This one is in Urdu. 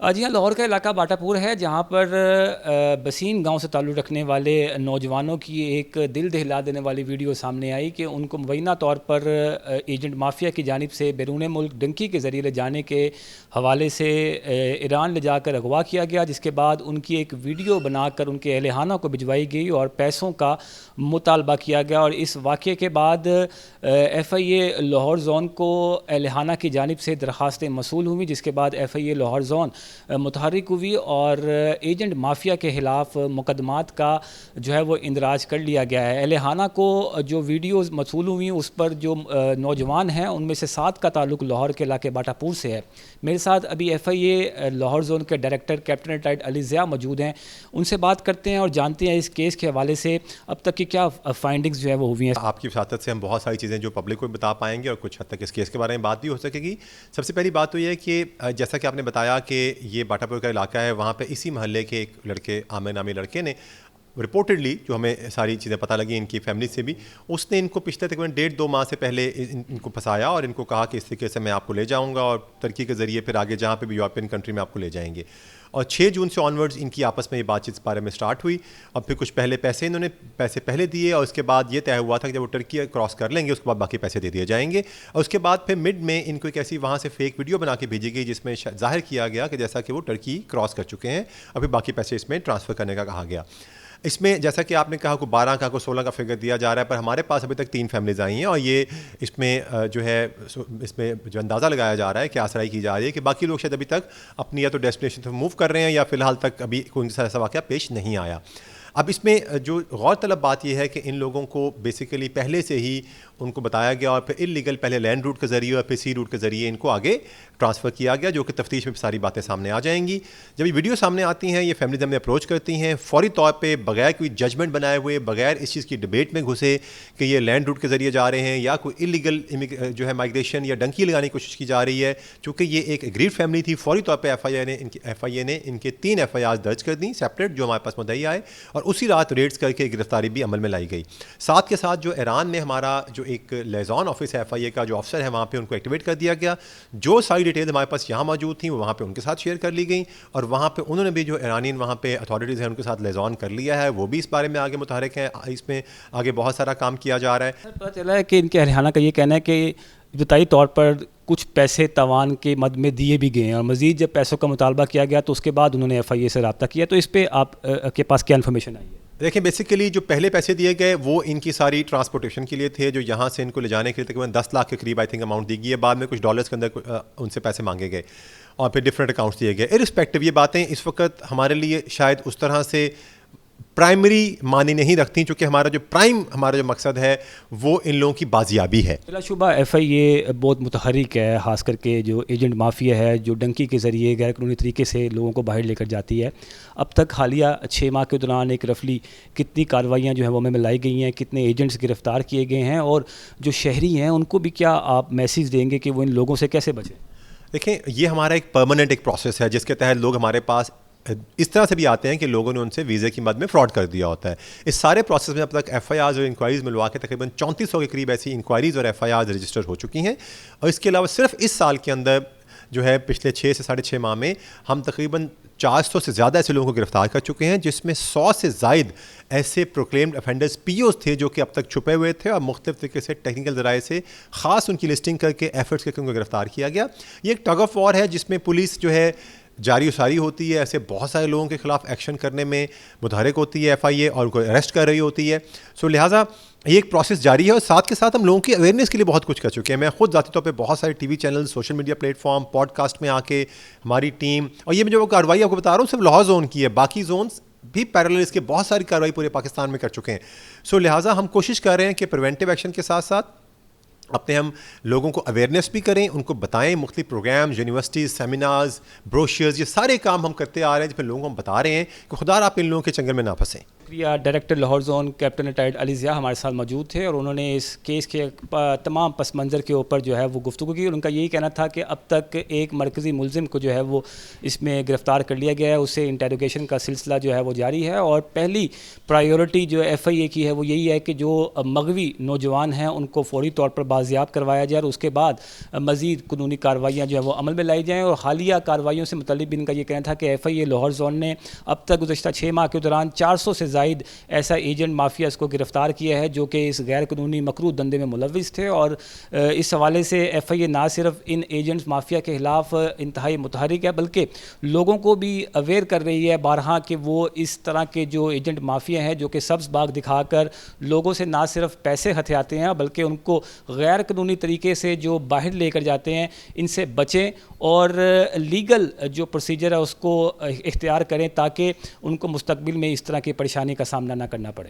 جی ہاں، لاہور کا علاقہ باٹا پور ہے جہاں پر بسین گاؤں سے تعلق رکھنے والے نوجوانوں کی ایک دل دہلا دینے والی ویڈیو سامنے آئی کہ ان کو مبینہ طور پر ایجنٹ مافیا کی جانب سے بیرون ملک ڈنکی کے ذریعے لے جانے کے حوالے سے ایران لے جا کر اغوا کیا گیا، جس کے بعد ان کی ایک ویڈیو بنا کر ان کے اہل خانہ کو بھجوائی گئی اور پیسوں کا مطالبہ کیا گیا۔ اور اس واقعے کے بعد ایف آئی اے لاہور زون کو اہل خانہ کی جانب سے درخواستیں موصول ہوئیں، جس کے بعد ایف آئی اے لاہور زون متحرک ہوئی اور ایجنٹ مافیا کے خلاف مقدمات کا جو ہے وہ اندراج کر لیا گیا ہے۔ اہل خانہ کو جو ویڈیوز موصول ہوئی اس پر جو نوجوان ہیں ان میں سے 7 کا تعلق لاہور کے علاقے باٹا پور سے ہے۔ میرے ساتھ ابھی ایف آئی اے لاہور زون کے director captain retired Ali Zia موجود ہیں، ان سے بات کرتے ہیں اور جانتے ہیں اس کیس کے حوالے سے اب تک کی کیا فائنڈنگز جو ہے وہ ہوئی ہیں۔ آپ کی وساطت سے ہم بہت ساری چیزیں جو پبلک کو بتا پائیں گے اور کچھ حد تک اس کیس کے بارے میں بات بھی ہو سکے گی۔ سب سے پہلی بات تو یہ ہے کہ جیسا کہ آپ نے بتایا کہ یہ باٹا پور کا علاقہ ہے، وہاں پہ اسی محلے کے ایک لڑکے عامر نامی لڑکے نے رپورٹڈلی، جو ہمیں ساری چیزیں پتہ لگی ان کی فیملی سے بھی، اس نے ان کو پچھلے تقریباً 1.5-2 ماہ سے پہلے ان کو پھنسایا اور ان کو کہا کہ اس طریقے سے میں آپ کو لے جاؤں گا اور ترکی کے ذریعے پھر آگے جہاں پہ بھی یورپین کنٹری میں آپ کو لے جائیں گے۔ اور 6 جون سے آنورڈز ان کی آپس میں یہ بات چیت اس بارے میں سٹارٹ ہوئی۔ اب پھر کچھ پیسے انہوں نے پہلے دیے اور اس کے بعد یہ طے ہوا تھا کہ جب وہ ٹرکی کراس کر لیں گے اس کے بعد باقی پیسے دے دیے جائیں گے۔ اور اس کے بعد پھر مڈ میں ان کو ایک ایسی وہاں سے فیک ویڈیو بنا کے بھیجی گئی جس میں ظاہر کیا گیا کہ جیسا کہ وہ ٹرکی کراس کر چکے ہیں اور پھر باقی پیسے اس میں ٹرانسفر کرنے کا کہا گیا۔ اس میں جیسا کہ آپ نے کہا کو 12 کا کو 16 کا فگر دیا جا رہا ہے، پر ہمارے پاس ابھی تک 3 فیملیز آئی ہیں اور یہ اس میں جو اندازہ لگایا جا رہا ہے کہ آسرائی کی جا رہی ہے کہ باقی لوگ شاید ابھی تک اپنی یا تو ڈیسٹینیشن سے موو کر رہے ہیں یا فی الحال تک ابھی کوئی ایسا واقعہ پیش نہیں آیا۔ اب اس میں جو غور طلب بات یہ ہے کہ ان لوگوں کو بیسیکلی پہلے سے ہی ان کو بتایا گیا اور پھر انلیگل پہلے لینڈ روٹ کے ذریعے اور پھر سی روٹ کے ذریعے ان کو آگے ٹرانسفر کیا گیا، جو کہ تفتیش میں ساری باتیں سامنے آ جائیں گی۔ جب یہ ویڈیو سامنے آتی ہیں، یہ فیملیز ہمیں اپروچ کرتی ہیں، فوری طور پہ بغیر کوئی ججمنٹ بنائے ہوئے، بغیر اس چیز کی ڈبیٹ میں گھسے کہ یہ لینڈ روٹ کے ذریعے جا رہے ہیں یا کوئی انلیگل جو ہے مائگریشن یا ڈنکی لگانے کی کوشش کی جا رہی ہے، چونکہ یہ ایک اگریڈ فیملی تھی، فوری طور پہ ایف آئی اے نے ان کے 3 ایف آئی آرز درج کر دیں سیپریٹ، جو ہمارے پاس مدعی آئے، اور اسی رات ریڈز کر کے گرفتاری بھی عمل میں لائی گئی۔ ساتھ کے ساتھ جو ایران میں ہمارا جو ایک لیزون آفس ہے ایف آئی اے کا، جو افسر ہے وہاں پہ ان کو ایکٹیویٹ کر دیا گیا۔ جو ساری ڈیٹیل ہمارے پاس یہاں موجود تھیں وہ وہاں پہ ان کے ساتھ شیئر کر لی گئیں اور وہاں پہ انہوں نے بھی جو ایرانین وہاں پہ اتھارٹیز ہیں ان کے ساتھ لیزون کر لیا ہے، وہ بھی اس بارے میں آگے متحرک ہیں، اس میں آگے بہت سارا کام کیا جا رہا ہے۔ پتہ چلا ہے کہ ان کے اہل خانہ کا یہ کہنا ہے کہ ابتدائی طور پر کچھ پیسے تاوان کے مد میں دیے بھی گئے ہیں اور مزید جب پیسوں کا مطالبہ کیا گیا تو اس کے بعد انہوں نے ایف آئی اے سے رابطہ کیا، تو اس پہ آپ کے پاس کیا انفارمیشن آئی ہے؟ دیکھیں بیسیکلی جو پہلے پیسے دیے گئے وہ ان کی ساری ٹرانسپورٹیشن کے لیے تھے، جو یہاں سے ان کو لے جانے کے لیے تقریباً 10 لاکھ کے قریب آئی تھنک اماؤنٹ دی گئی ہے، بعد میں کچھ ڈالرز کے اندر ان سے پیسے مانگے گئے اور پھر ڈفرینٹ اکاؤنٹس دیے گئے۔ ارسپیکٹو یہ باتیں اس وقت ہمارے لیے شاید اس طرح سے پرائمری معنی نہیں رکھتی، چونکہ ہمارا جو مقصد ہے وہ ان لوگوں کی بازیابی ہے۔ بلا شبہ ایف آئی اے بہت متحرک ہے، خاص کر کے جو ایجنٹ مافیا ہے جو ڈنکی کے ذریعے غیر قانونی طریقے سے لوگوں کو باہر لے کر جاتی ہے۔ اب تک حالیہ 6 ماہ کے دوران ایک رفلی کتنی کارروائیاں جو ہیں وہ ہمیں لائی گئی ہیں، کتنے ایجنٹس گرفتار کیے گئے ہیں، اور جو شہری ہیں ان کو بھی کیا آپ میسیج دیں گے کہ وہ ان لوگوں سے کیسے بچیں؟ دیکھیں یہ ہمارا ایک پرماننٹ ایک پروسیس ہے جس کے تحت لوگ ہمارے پاس اس طرح سے بھی آتے ہیں کہ لوگوں نے ان سے ویزے کی مد میں فراڈ کر دیا ہوتا ہے۔ اس سارے پروسیس میں اب تک ایف آئی آرز اور انکوائریز ملوا کے تقریباً 3400 کے قریب ایسی انکوائریز اور ایف آئی آرز رجسٹر ہو چکی ہیں، اور اس کے علاوہ صرف اس سال کے اندر جو ہے پچھلے 6 سے 6.5 ماہ میں ہم تقریباً 400 سے زیادہ ایسے لوگوں کو گرفتار کر چکے ہیں، جس میں 100 سے زائد ایسے پروکلیمڈ افینڈرز پی اوز تھے جو کہ اب تک چھپے ہوئے تھے اور مختلف طریقے سے ٹیکنیکل ذرائع سے ان کی لسٹنگ کر کے ایفرٹس کر کے ان کو گرفتار کیا گیا۔ یہ ایک ٹگ آف وار ہے جس میں پولیس جو ہے جاری و ساری ہوتی ہے، ایسے بہت سارے لوگوں کے خلاف ایکشن کرنے میں متحرک ہوتی ہے ایف آئی اے اور ان کو اریسٹ کر رہی ہوتی ہے۔ لہٰذا یہ ایک پروسیس جاری ہے اور ساتھ کے ساتھ ہم لوگوں کی اویئرنیس کے لیے بہت کچھ کر چکے ہیں۔ میں خود ذاتی طور پہ بہت سارے TV channel, social media platform, podcast میں آ کے ہماری ٹیم، اور یہ میں جو کارروائی آپ کو بتا رہا ہوں صرف لاہور زون کی ہے، باقی زونس بھی پیرالل اس کے بہت ساری کارروائی پورے پاکستان میں کر چکے ہیں۔ لہٰذا ہم کوشش کر رہے ہیں کہ پریونٹیو ایکشن کے ساتھ ساتھ ہم لوگوں کو اویئرنیس بھی کریں، ان کو بتائیں، مختلف پروگرامز، یونیورسٹیز، سیمینارز، بروشرز، یہ سارے کام ہم کرتے آ رہے ہیں جس میں لوگوں کو ہم بتا رہے ہیں کہ خدا آپ ان لوگوں کے چنگل میں نہ پھنسیں۔ شکریہ. Director Lahore zone captain retired Ali Zia ہمارے ساتھ موجود تھے اور انہوں نے اس کیس کے تمام پس منظر کے اوپر جو ہے وہ گفتگو کی. اور ان کا یہی کہنا تھا کہ اب تک ایک مرکزی ملزم کو جو ہے وہ اس میں گرفتار کر لیا گیا ہے, اسے انٹیروگیشن کا سلسلہ جو ہے وہ جاری ہے, اور پہلی پرائیورٹی جو ایف آئی اے کی ہے وہ یہی ہے کہ جو مغوی نوجوان ہیں ان کو فوری طور پر بازیاب کروایا جائے اور اس کے بعد مزید قانونی کارروائیاں جو ہے وہ عمل میں لائی جائیں. اور حالیہ کارروائیوں سے متعلق بھی ان کا یہ کہنا تھا کہ ایف آئی اے لاہور زون نے اب تک گزشتہ 6 ماہ کے دوران 400 سے زائد ایسا ایجنٹ مافیاز کو گرفتار کیا ہے جو کہ اس غیر قانونی مکروہ دندے میں ملوث تھے. اور اس حوالے سے ایف آئی اے نہ صرف ان ایجنٹس مافیا کے خلاف انتہائی متحرک ہے بلکہ لوگوں کو بھی اویئر کر رہی ہے بارہا کہ وہ اس طرح کے جو ایجنٹ مافیا ہیں جو کہ سبز باغ دکھا کر لوگوں سے نہ صرف پیسے ہتھیاتے ہیں بلکہ ان کو غیر قانونی طریقے سے جو باہر لے کر جاتے ہیں ان سے بچیں اور لیگل جو پروسیجر ہے اس کو اختیار کریں تاکہ ان کو مستقبل میں اس طرح کی پریشانی کا سامنا نہ کرنا پڑے.